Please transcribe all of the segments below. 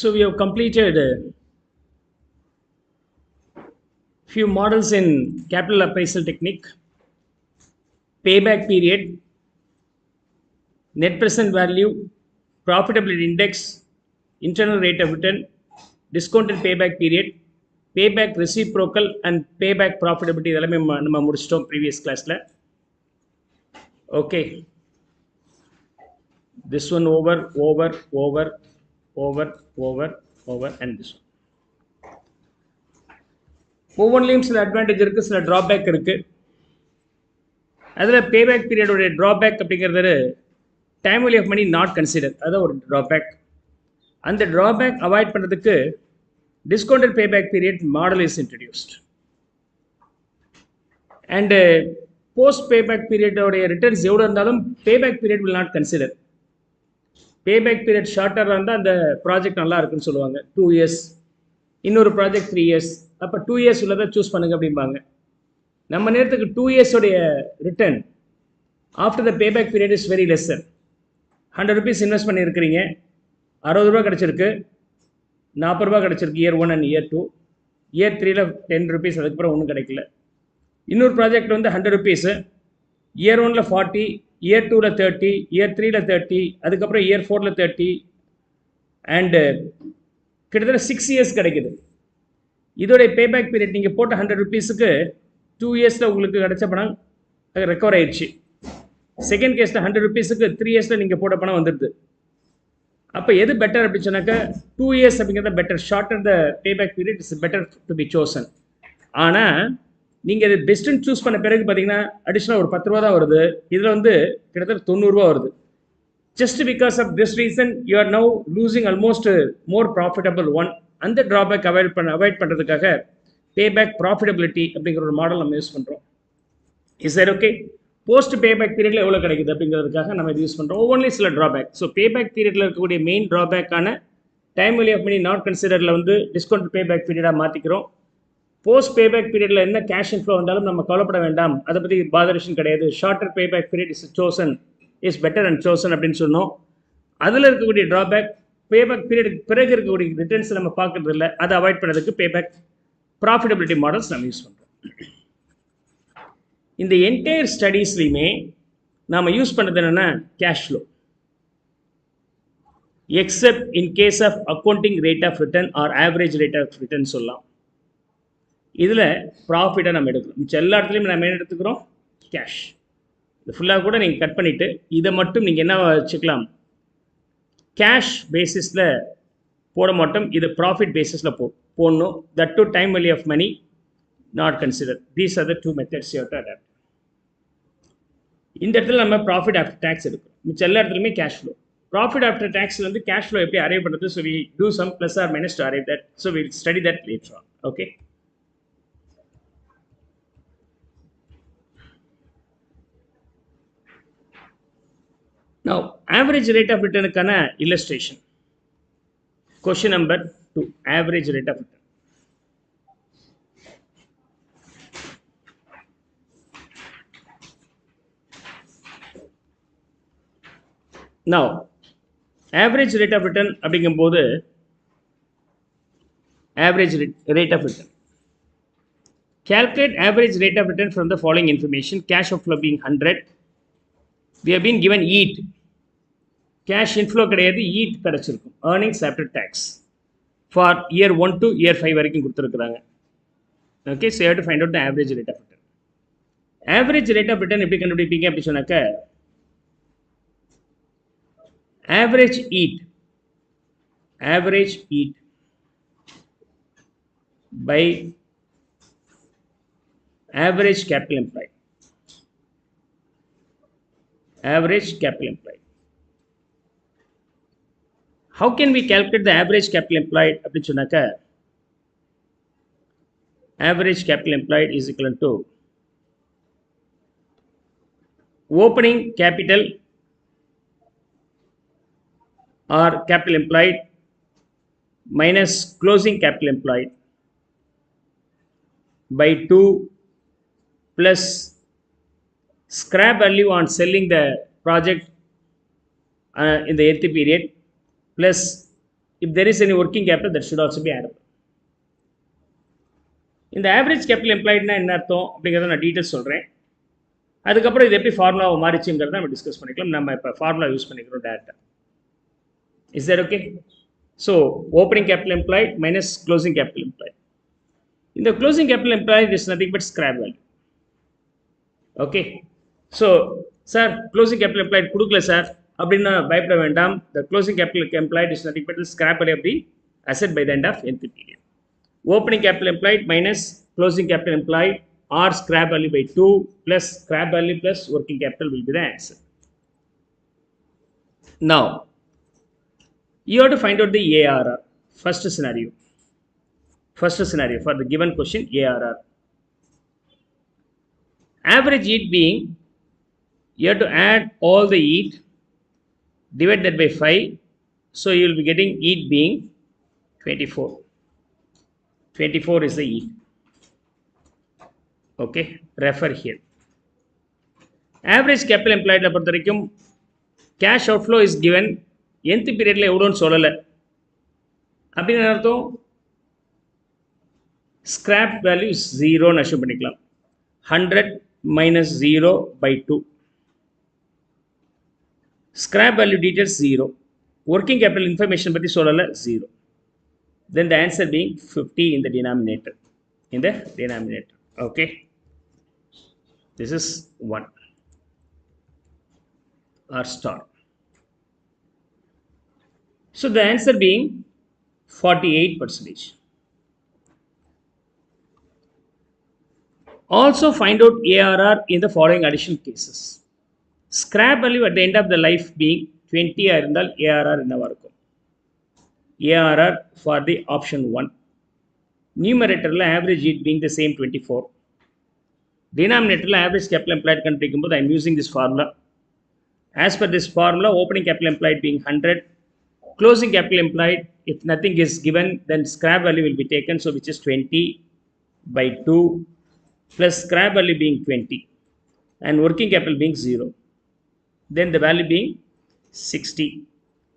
So we have completed few models in capital appraisal technique, payback period, net present value, profitability index, internal rate of return, discounted payback period, payback reciprocal and payback profitability இதெல்லாமே நம்ம முடிச்சிட்டோம் previous classல. Okay, this one over and this one. ஒவ்வொன்றிலையும் சில advantage இருக்குது, சில drawback இருக்குது. அதில் payback பீரியடோடைய ட்ராபேக் அப்படிங்கிறது time value of money not consider, அதான் ஒரு ட்ராபேக். அந்த ட்ராபேக் அவாய்ட் பண்ணுறதுக்கு discounted payback period model is introduced. And post payback பீரியடோடைய ரிட்டர்ன்ஸ் எவ்வளோ இருந்தாலும் payback period will not consider. Payback period ஷார்ட்டராக இருந்தால் அந்த ப்ராஜெக்ட் நல்லா இருக்குன்னு சொல்லுவாங்க. 2 years, இன்னொரு ப்ராஜெக்ட் 3 years, அப்போ 2 years உள்ளதை சூஸ் பண்ணுங்க அப்படிம்பாங்க. நம்ம நேரத்துக்கு 2 years உடைய return after the payback period is very lesser. 100 rupees invest பண்ணியிருக்கிறீங்க, 60 ரூபா கிடச்சிருக்கு, 40 ரூபா கிடச்சிருக்கு இயர் 1 அண்ட் இயர் 2. இயர் 3ல 10 rupees, அதுக்கப்புறம் ஒன்றும் கிடைக்கல. இன்னொரு ப்ராஜெக்ட் வந்து 100 rupees, இயர் 1ல 40, இயர் 2ல 30, இயர் 3ல 30, அதுக்கப்புறம் இயர் 4ல 30, அண்டு கிட்டத்தட்ட 6 years கிடைக்குது. இதோடைய பேபேக் பீரியட் நீங்கள் போட்ட 100 rupeesக்கு 2 yearsல உங்களுக்கு கிடைச்ச பணம் ரெக்கவர் ஆயிடுச்சு. செகண்ட் கேஸில் 100 rupeesக்கு 3 yearsல நீங்கள் போட்ட பணம் வந்துடுது. அப்போ எது பெட்டர் அப்படின்னு சொன்னாக்கா 2 years அப்படிங்கிறத better. Shorter the payback period is better to be chosen. ஆனால் நீங்கள் இது பெஸ்ட்டுன்னு சூஸ் பண்ண பிறகு பார்த்தீங்கன்னா அடிஷ்னலாக ஒரு 10 ரூபா தான் வருது. இதில் வந்து கிட்டத்தட்ட 90 ரூபா வருது. Just because of this reason you are now losing almost more profitable one. அந்த ட்ராபேக் அவாய்ட் பண்ணுறதுக்காக பேபேக் ப்ராஃபிட்டபிலிட்டி அப்படிங்கிற ஒரு மாடல் நம்ம யூஸ் பண்ணுறோம். Is that okay? Post payback பீரியடில் எவ்வளோ கிடைக்குது அப்படிங்கிறதுக்காக நம்ம இது யூஸ் பண்ணுறோம். ஒவ்வொன்லி சில ட்ராபேக். ஸோ பேபேக் பீரியடில் இருக்கக்கூடிய மெயின் ட்ராபேக்கான time value of money not கன்சிடரில் வந்து டிஸ்கவுண்ட் பேபேக் பீரியடாக மாற்றிக்கிறோம். போஸ்ட் பேபேக் பீரியடில் என்ன கேஷ் இன்ஃப்ளோ வந்தாலும் நம்ம கவலைப்பட வேண்டாம், அதை பற்றி பாதரேஷன் கிடையாது. Shorter பேபேக் period is chosen, is better and chosen அப்படின்னு சொன்னோம். அதில் இருக்கக்கூடிய ட்ராபேக் பேபேக் பீரியடுக்கு பிறகு இருக்கக்கூடிய ரிட்டர்ன்ஸ் நம்ம பார்க்கறது இல்லை. அதை அவாய்ட் பண்ணுறதுக்கு பேபேக் ப்ராஃபிட்டபிலிட்டி மாடல்ஸ் நம்ம யூஸ் பண்ணுறோம். இந்த என்டையர் ஸ்டடீஸ்லையுமே நாம் யூஸ் பண்ணுறது என்னென்னா cash flow, except in case of accounting rate of return or average rate of return சொல்லலாம். இதில் ப்ராஃபிட்டை நம்ம எடுக்கிறோம். மிச்சம் எல்லா இடத்துலையும் நம்ம என்ன எடுத்துக்கிறோம்? கேஷ். இது ஃபுல்லாக கூட நீங்கள் கட் பண்ணிவிட்டு இதை மட்டும் நீங்கள் என்ன வச்சுக்கலாம்? கேஷ் பேசிஸில் போட மாட்டோம், இது ப்ராஃபிட் பேசிஸில் போடணும். That to time value of money not consider. These are the 2 methods you have to adapt. இந்த இடத்துல நம்ம ப்ராஃபிட் ஆஃப்டர் டேக்ஸ் எடுக்கிறோம். மிச்சம் எல்லா இடத்துலையுமே கேஷ் ஃப்ளோ. ப்ராஃபிட் ஆஃப்டர் டேக்ஸில் வந்து கேஷ் ஃப்ளோ எப்படி அரைவ் பண்ணுறது? So we do some plus or minus to arrive that. So will study that later on. Okay. Now, average rate of return க்கான illustration. Question number 2, average rate of return. Now, average rate of return அப்படிங்கும்போது average rate of return. Calculate average rate of return from the following information. Cash outflow being 100. We have been given EAT. Cash inflow கிடையாது, EAT கிடைச்சிருக்கும், earnings after tax, for year 1 to year 5 வரைக்கும் கொடுத்துருக்குறாங்க. Okay. So you have to find out the average rate of return. Average rate of return எப்படி கண்டுபிடிப்பீங்க அப்படி சொன்னாக்க average EAT by average capital employed. Average capital employed. How can we calculate the average capital employed? அப்படின்னு சொன்னாக்க average capital employed is equal to opening capital or capital employed minus closing capital employed by 2 plus scrap value on selling the project in the 8th period plus If there is any working capital, that should also be added. இந்த average capital எம்ப்ளாய்டுனா என்ன அர்த்தம் அப்படிங்கிறத நான் details சொல்கிறேன். அதுக்கப்புறம் இது எப்படி ஃபார்முலாவை மாறிச்சுங்கிறத நம்ம டிஸ்கஸ் பண்ணிக்கலாம். நம்ம இப்போ ஃபார்முலா யூஸ் பண்ணிக்கிறோம் டேரெக்டாக. Is that okay? So opening capital employed minus closing capital employed. இந்த closing capital employed is nothing but scrap value. Okay, so sir closing capital employed கொடுக்கல சார் அப்படின்னு பயப்பட வேண்டாம். The closing capital employed is nothing but scrap value of the asset by the end of nth period. Opening capital employed minus closing capital employed or scrap value by 2 plus scrap value plus working capital will be the answer. Now, you have to find out the ARR. First scenario for the given question, ARR. Average yield being, you have to add all the yield, divide that by 5. So, you will be getting yield being 24. 24 is the yield. Okay, refer here. Average capital employed பொறுத்த வரைக்கும் cash outflow is given nth periodல எவ்வளோன்னு சொல்லலை. அப்படின்னு அர்த்தம் scrap value is 0 assume பண்ணிக்கலாம். 100 minus 0 by 2. Scrap value details 0. Working capital information பற்றி சொல்லலை, 0. Then the answer being 50 in the denominator. Okay, this is 1 or star. So the answer being 48%. Also find out ARR in the following additional cases. Scrap value at the end of the life being 20 இருந்தால் ARR என்னவா இருக்கும்? ARR for the option 1. Numerator average yield being the same 24. Denominator average capital employed கண்டுபிடிக்கும்போது I am using this formula. As per this formula, opening capital employed being 100, closing capital employed, if nothing is given, then scrap value will be taken, so which is 20 by 2 plus scrap value being 20 and working capital being 0. Then the value being 60.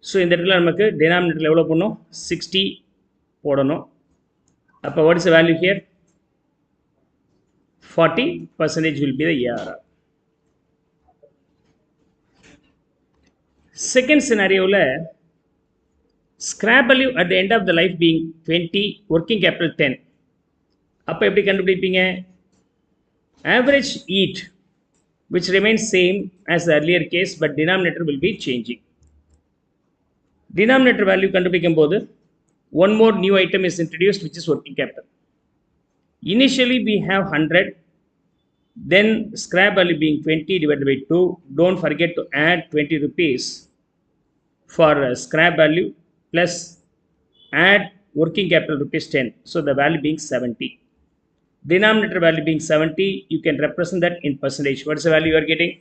So இந்த இடத்துல நமக்கு டினாமினேட்டரில் எவ்வளோ போடணும்? 60 போடணும். அப்போ what is the value here? 40% will be the ARR. Second scenarioவில் scrap value at the end of the life being 20, working capital 10. அப்போ எப்படி கண்டுபிடிப்பீங்க? Average yield which remains same as the earlier case, but denominator will be changing. Denominator value கண்டுபிடிக்கும் போது one more new item is introduced, which is working capital. Initially we have 100, then scrap value being 20 divided by 2. Don't forget to add 20 rupees for scrap value plus add working capital rupees 10. So the value being 70. Denominator value being 70, you can represent that in percentage. What is the value you are getting?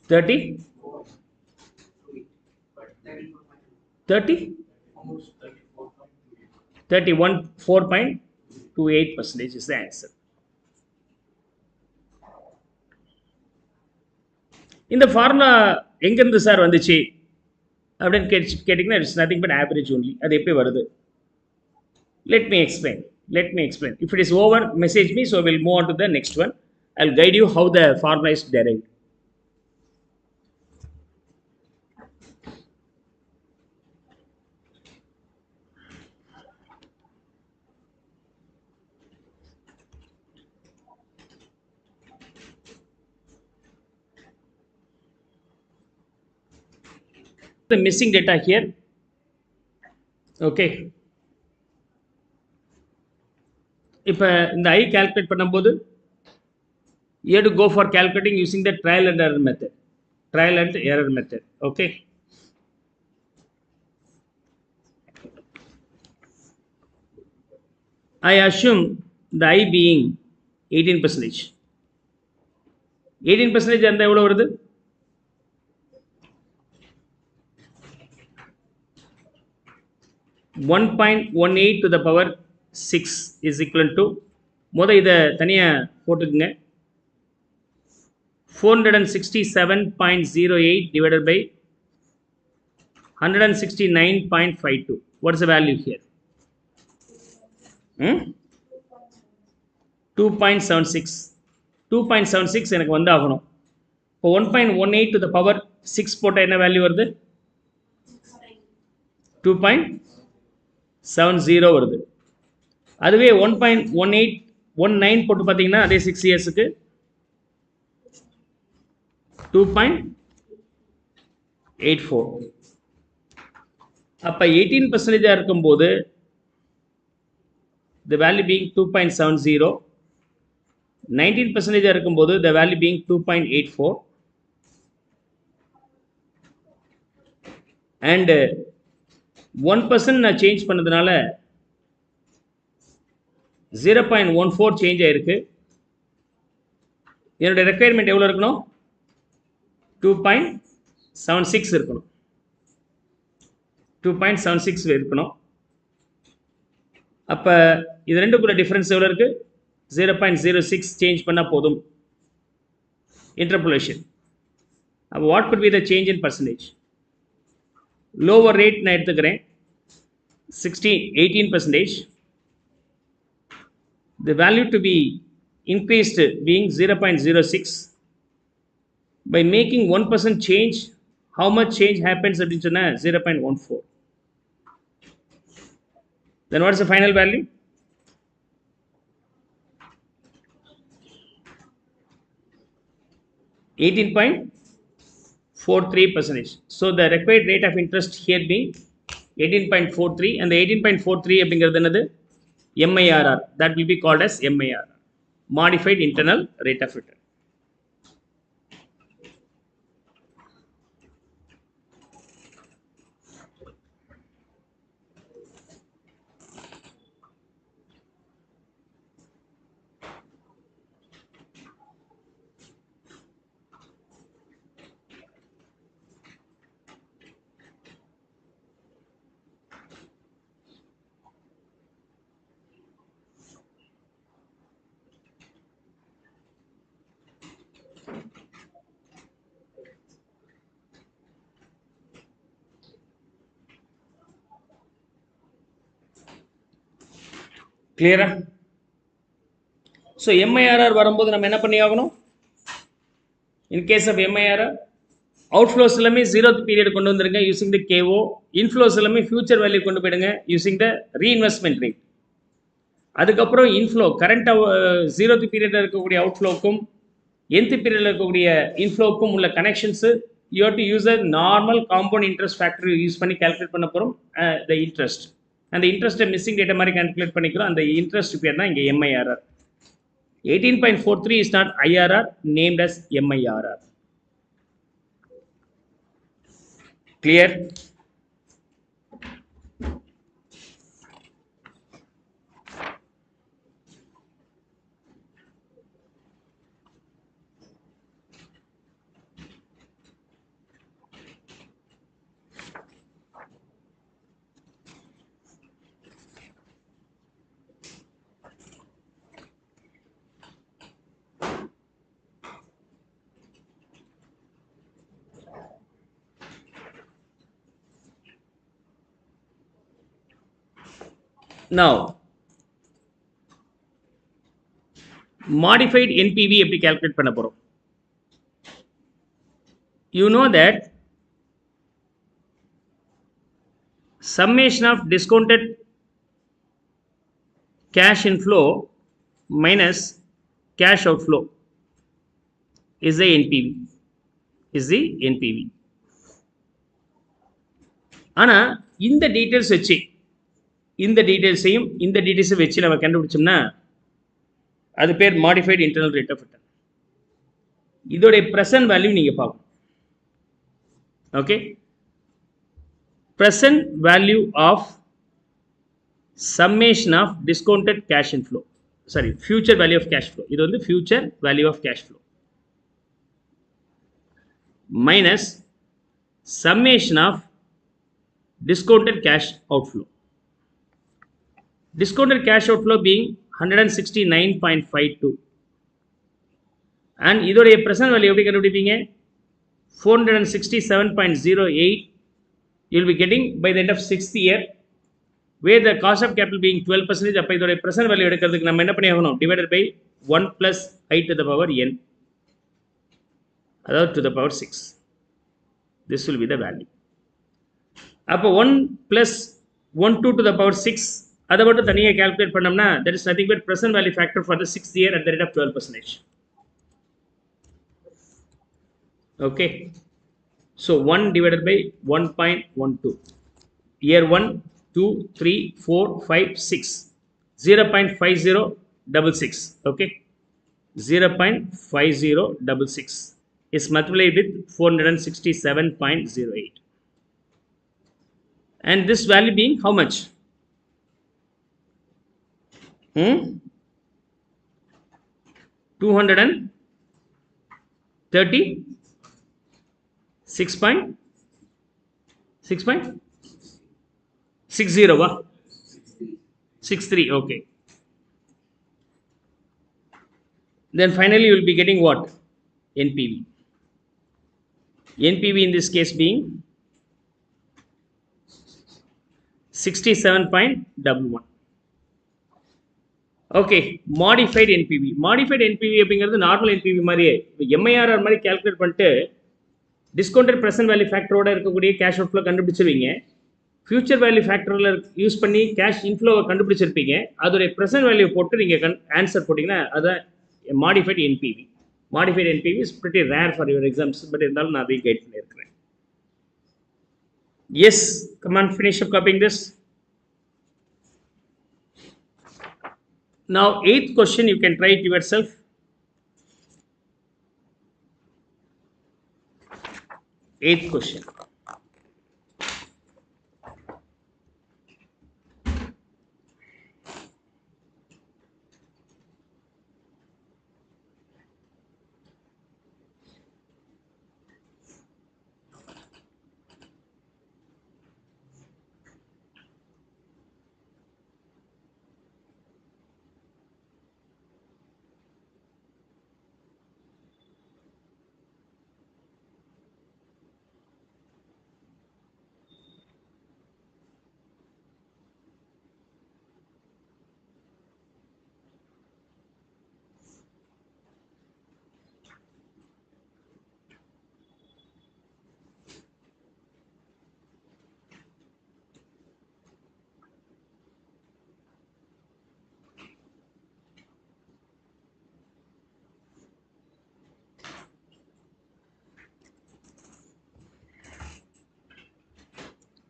30? 4.28% is the answer. இந்த formula எங்கேருந்து sir வந்துச்சு அப்படின்னு கேட்டிங்கன்னா it's nothing but average only. அது எப்படி வருது? Let me explain. If it is over, message me, so we'll move on to the next one. I'll guide you how the formula is derived. The missing data here. Okay. இப்போ இந்த I calculate பண்ணும்போது you have to go for calculating using the trial and error method. Okay. I assume the I being 18%. 18% இருந்தால் எவ்வளோ வருது? 1.18 to the power 6 is equal to, மொத இதை தனியாக போட்டுக்குங்க, 467.08 divided by 169.52. What is the value here? 2.76. 2.76 எனக்கு வந்து ஆகணும். இப்போ 1.18 to the power 6 போட்டால் என்ன வேல்யூ வருது? 2.70 வருது. அதுவே 1.19 போட்டு பார்த்தீங்கன்னா அதே 6 இயர்ஸுக்கு 2.84. அப்போ 18% இருக்கும்போது the value being 2.70, 19% இருக்கும்போது the value being 2.84, and 1% நான் சேஞ்ச் பண்ணதுனால 0.14 சேஞ்ச் ஆயிருக்கு. என்னோட ரெக்குயர்மெண்ட் எவ்வளோ இருக்கணும்? 2.76 இருக்கணும். 2.76 இருக்கணும். அப்போ இது ரெண்டுக்குள்ள டிஃப்ரென்ஸ் எவ்வளோ இருக்குது? 0.06 சேஞ்ச் பண்ணால் போதும். இன்டர்போலேஷன். அப்போ what could be the change in percentage? Lower rate நான் எடுத்துக்கிறேன், 18%. The value to be increased being 0.06. By making 1% change, how much change happens at 0.14. Then what is the final value? 18.43%. So the required rate of interest here being 18.43, and the 18.43 அப்படிங்கிறது என்னது? MIRR. That will be called as MIRR, modified internal rate of return. கிளியரா? So MIRR வரும்போது நம்ம என்ன பண்ணி ஆகணும்? இன் case of MIRR, அவுட்ஃப்ளோஸ் எல்லாமே 0th period கொண்டு வந்துருங்க யூசிங் த KO. இன்ஃப்ளோஸ் எல்லாமே ஃபியூச்சர் வேல்யூ கொண்டு போயிடுங்க யூசிங் த ரீஇன்வெஸ்ட்மெண்ட் ரேட். அதுக்கப்புறம் இன்ஃப்ளோ கரண்ட் 0th பீரியடில் இருக்கக்கூடிய அவுட்ஃப்ளோக்கும் nth பீரியடில் இருக்கக்கூடிய இன்ஃப்ளோக்கும் உள்ள connections you have to use a normal compound interest factor use பண்ணி கால்குலேட் பண்ண போகிறோம் த இன்ட்ரெஸ்ட். அந்த இன்ட்ரெஸ்ட்டை மிஸ்ஸிங் டேட்டா மாதிரி கால்குலேட் பண்ணிக்கிறோம். அந்த இன்ட்ரெஸ்ட் பேர் தான் இங்கே MIRR. 18.43 is not IRR, named as MIRR. Clear? Now, modified NPV எப்படி calculate பண்ண போறோம்? You know that summation of discounted cash inflow minus cash outflow is the NPV. ஆனா இந்த டீடைல்ஸ் வச்சு இந்த டீடைல்ஸை வச்சு நம்ம கண்டுபிடிச்சோம்னா அது பேர் modified internal rate of return. இதோடைய ப்ரெசன்ட் வேல்யூ நீங்க பார்க்கணும். Okay, present value of summation of discounted cash inflow, sorry, future value of cash flow. இது வந்து future value of cash flow minus summation of discounted cash outflow. Discounted cash outflow being 169.52, and இதோடைய present value எப்படி கண்டுபிடிப்பீங்க? 467.08 You will be getting by the end of 6th year, where the cost of capital being 12%, அப்போ இதோட present value எடுக்கிறதுக்கு நம்ம என்ன பண்ணி ஆகணும், divided by 1 plus I to the power n, அதாவது to the power 6. This will be the value. அப்போ 1 plus 1 2 to the power 6, அதை மட்டும் தனியாக calculate பண்ணோம்னா, that is nothing but present value factor for the 6th year at the rate of 12%. Okay. So 1 divided by 1.12. Year 1, 2, 3, 4, 5, 6. 0.5066. Okay. 0.5066 is multiplied with 467.08. And this value being how much? 236.63. Okay. Then finally you will be getting what? NPV. NPV in this case being 67.11. Okay, modified NPV. Modified NPV அப்படிங்கிறது normal NPV மாதிரியே MIRR மாதிரி calculate பண்ணிட்டு discounted present value ஃபேக்டரோட இருக்கக்கூடிய cash outflow கண்டுபிடிச்சிருவீங்க. Future value ஃபேக்டரில் use பண்ணி cash இன்ஃப்ளோவை கண்டுபிடிச்சிருப்பீங்க. அதோடைய பிரசன்ட் வேல்யூ போட்டு நீங்கள் ஆன்சர் போட்டிங்கன்னா அதுதான் modified NPV. Modified NPV is pretty rare for your exams, but இருந்தாலும் நான் அதையும் கைட் பண்ணியிருக்கிறேன். Yes, come on, finish up copying this. Now 8th question, you can try it yourself. 8th question.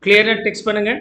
Clear text பண்ணுங்க.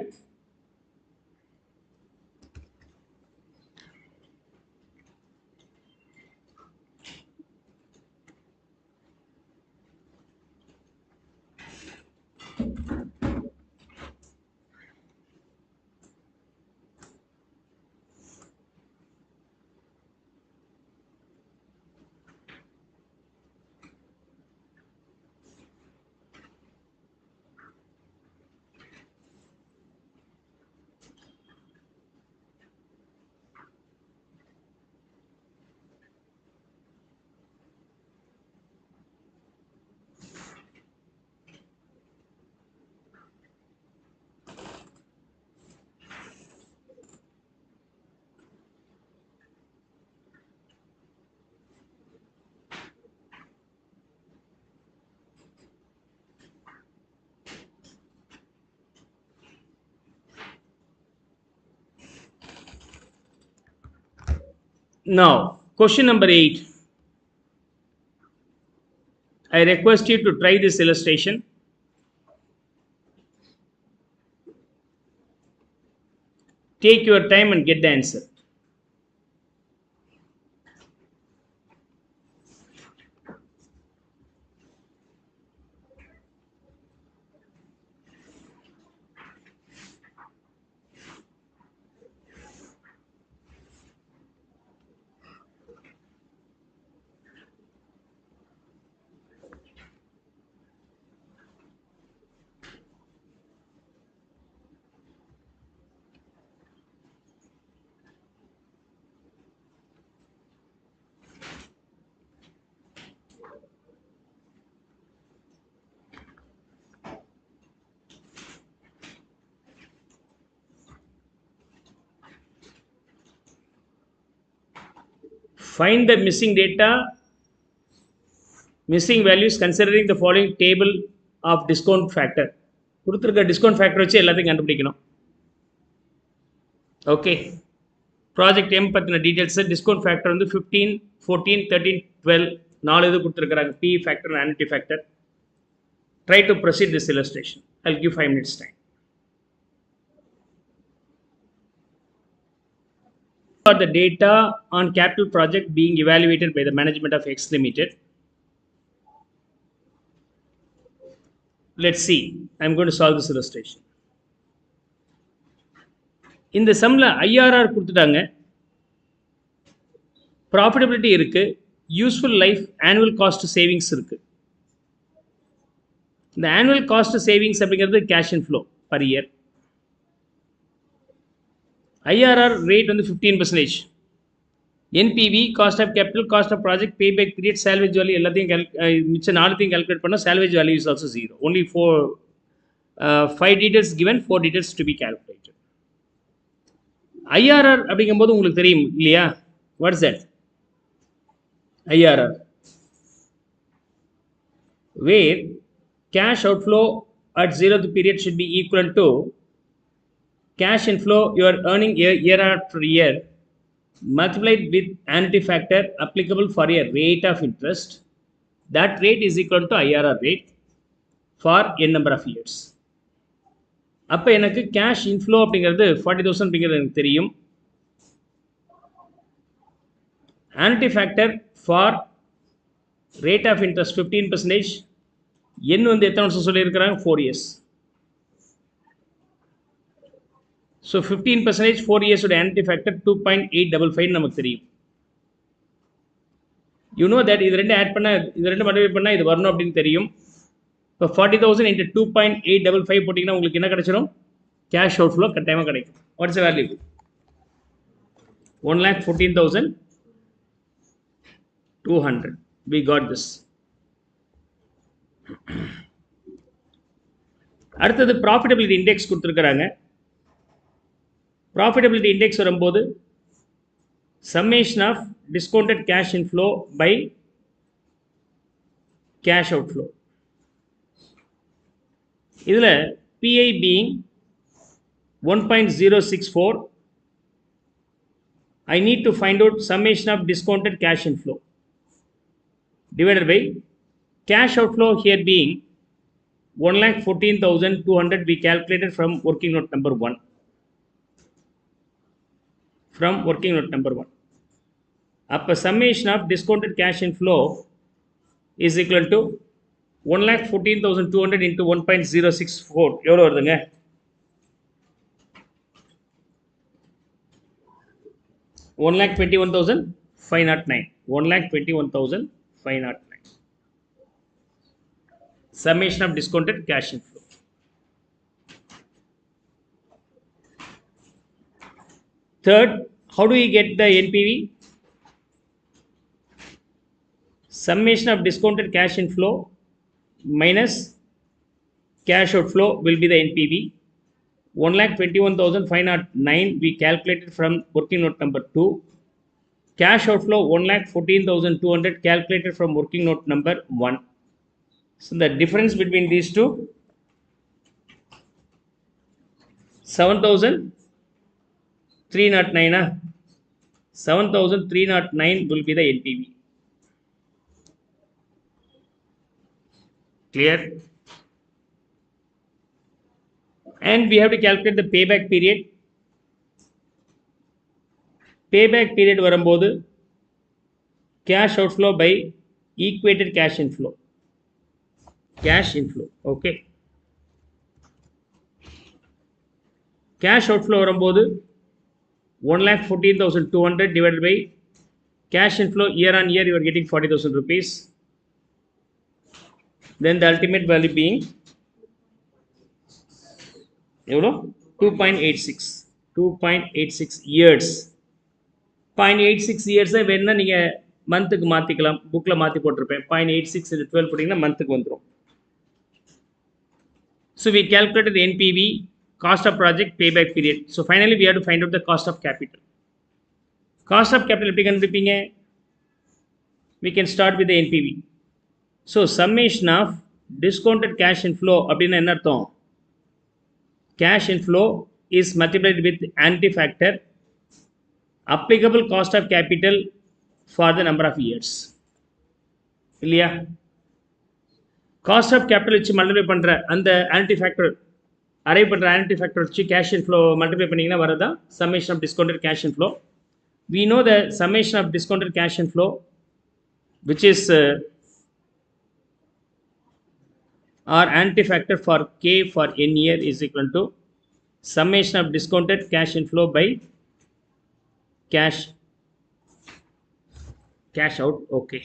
Now, question number 8. I request you to try this illustration. Take your time and get the answer. find the missing data, missing values considering the following table of discount factor. கொடுத்துருக்க discount factor வச்சு எல்லாத்தையும் கண்டுபிடிக்கணும். Okay, project M பற்றின details discount factor வந்து 15, 14, 13, 12 4 இது கொடுத்துருக்குறாங்க. P factor and annuity factor. Try to proceed this illustration. I'll give 5 minutes time. For the data on capital project being evaluated by the management of X Limited. Let's see. I'm going to solve this illustration. இந்த சம்ல IRR கொடுத்துட்டாங்க, ப்ராஃபிட்டபிலிட்டி இருக்கு, useful life, annual cost savings இருக்கு. இந்த annual cost savings அப்படிங்கிறது cash inflow per year. IRR rate வந்து 15%. NPV, cost of capital, cost of project, payback period, salvage value எல்லாத்தையும் மிச்சம் 4 கால்குலேட் பண்ணால் salvage value is also 0. Only 5 details given, 4 details to be calculated. IRR அப்படிங்கும்போது உங்களுக்கு தெரியும் இல்லையா? What is that? IRR, where cash outflow at 0th period should be equal to cash inflow you are earning year after year multiplied with annuity factor applicable for a rate of interest. That rate is equal to IRR rate for n number of years. அப்போ எனக்கு cash inflow அப்படிங்கிறது 40,000 அப்படிங்கிறது எனக்கு தெரியும். Annuity factor for rate of interest 15%. N வந்து எத்தனை வருஷம் சொல்லியிருக்கிறாங்க? 4 years. ஸோ 15%, 4 years உடைய ஆன்டி ஃபேக்டர் 2.855 நமக்கு தெரியும். யூ நோ தட் இது ரெண்டு ஆட் பண்ணால், இது ரெண்டு மல்டிப்ளை பண்ணால் இது வரணும் அப்படின்னு தெரியும். இப்போ 40,000 into 2.855 போட்டிங்கன்னா உங்களுக்கு என்ன கிடைச்சிடும்? கேஷ் அவுட் ஃப்ளோ கட்டாயமாக கிடைக்கும். What's value? 1,14,200. We got this. அடுத்தது ப்ராஃபிட்டபிலிட்டி இண்டெக்ஸ் கொடுத்துருக்குறாங்க. ப்ராஃபிட்டபிலிட்டி இண்டெக்ஸ் வரும்போது summation of discounted cash inflow by cash outflow. இதில் PI being 1.064, I need to find out summation of discounted cash inflow divided by cash outflow here being 1,14,200 we calculated from working note number 1. From working note number 1. Up a summation of discounted cash inflow is equal to 1,14,200 into 1.064. எவ்வளோ வருதுங்க? 1,21,509. 1,21,509. Summation of discounted cash inflow. Third, how do we get the NPV? Summation of discounted cash inflow minus cash outflow will be the NPV. 1,21,509 we calculated from working note number 2. Cash outflow 1,14,200 calculated from working note number 1. So the difference between these two, 7,309. 7,309 will be the NPV. Clear? And we have to calculate the payback period. Payback period வரும்போது cash outflow by equated cash inflow. Cash inflow, okay. Cash outflow வரும்போது 1,14,200 divided by cash inflow year on year you are getting 40,000 rupees. Then the ultimate value being 2.86. 2.86 years. 0.86 years வேணும்னா நீங்கள் மந்த்துக்கு மாற்றிக்கலாம். புக்கில் மாற்றி போட்டிருப்பேன். 0.86 into 12 போட்டிங்கன்னா மந்த்துக்கு வந்துடும். So we calculated the NPV, cost of project, payback period. So finally we have to find out the cost of capital. Cost of capital எப்படி கண்டுபிடிப்பீங்க? we can start with the NPV. So summation of discounted cash inflow அப்படின்னா என்ன அர்த்தம்? Cash inflow is multiplied with anti-factor applicable cost of capital for the number of years. இல்லையா? Cost of capital வச்சு multiply பண்ணுற அந்த anti-factor arrive பண்ணுற anti-factor வச்சு cash inflow multiply பண்ணிங்கன்னா வரதான் summation of discounted cash inflow. We know the summation of discounted cash inflow, which is or anti-factor for K for n year is equal to summation of discounted cash inflow by cash out. Okay,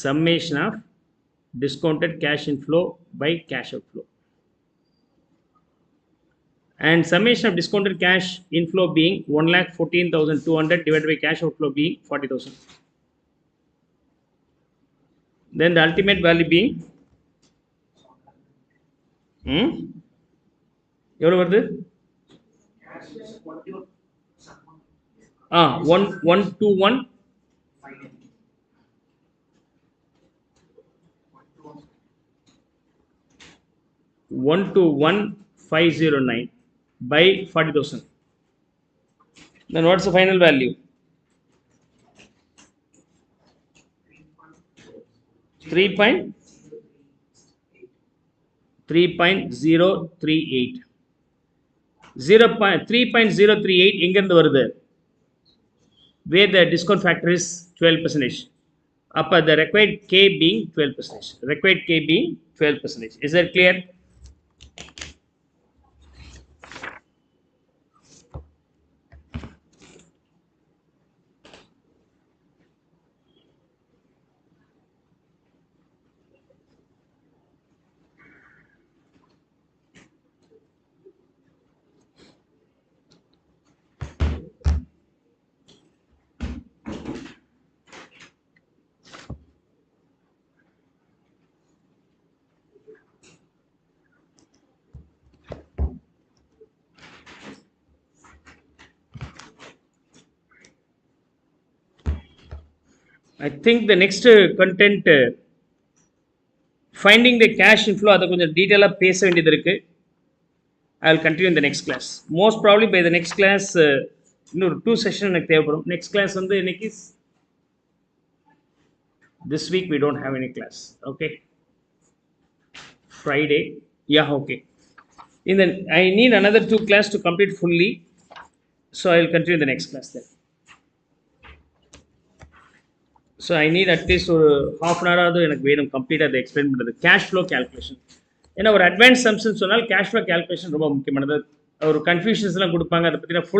summation of discounted cash inflow by cash outflow, and summation of discounted cash inflow being 1,14,200 divided by cash outflow being 40,000. Then the ultimate value being எவ்வளவு வருது? 121,509 by 40,000. Then what's the final value? 3.038. 3.038 எங்கிருந்து வருது? Where the discount factor is 12%. Upper the required K being 12%. Required K being 12%. Is that clear? I think the next content finding the cash inflow அதை கொஞ்சம் டீட்டெயிலாக பேச வேண்டியது இருக்கு. I will continue in the next class. Most probably by the next class இன்னொரு 2 session எனக்கு தேவைப்படும். Next class வந்து இன்னைக்கு this week we don't have any class. Okay, Friday. Yeah, okay. I need another 2 class to complete fully, so I will continue the next class then. So I need at least ஒரு half an hour ஆகுது எனக்கு வேணும் கம்ப்ளீட்டாக அதை explain பண்ணுறது. Cash flow calculation, ஏன்னா ஒரு advance சம்ஸ்ன்னு சொன்னால் கேஷ் ஃப்ளோ கேல்குலேஷன் ரொம்ப முக்கியமானது. ஒரு கன்ஃபியூஷன்ஸ்லாம் கொடுப்பாங்க, அதை பற்றின ஃபுல்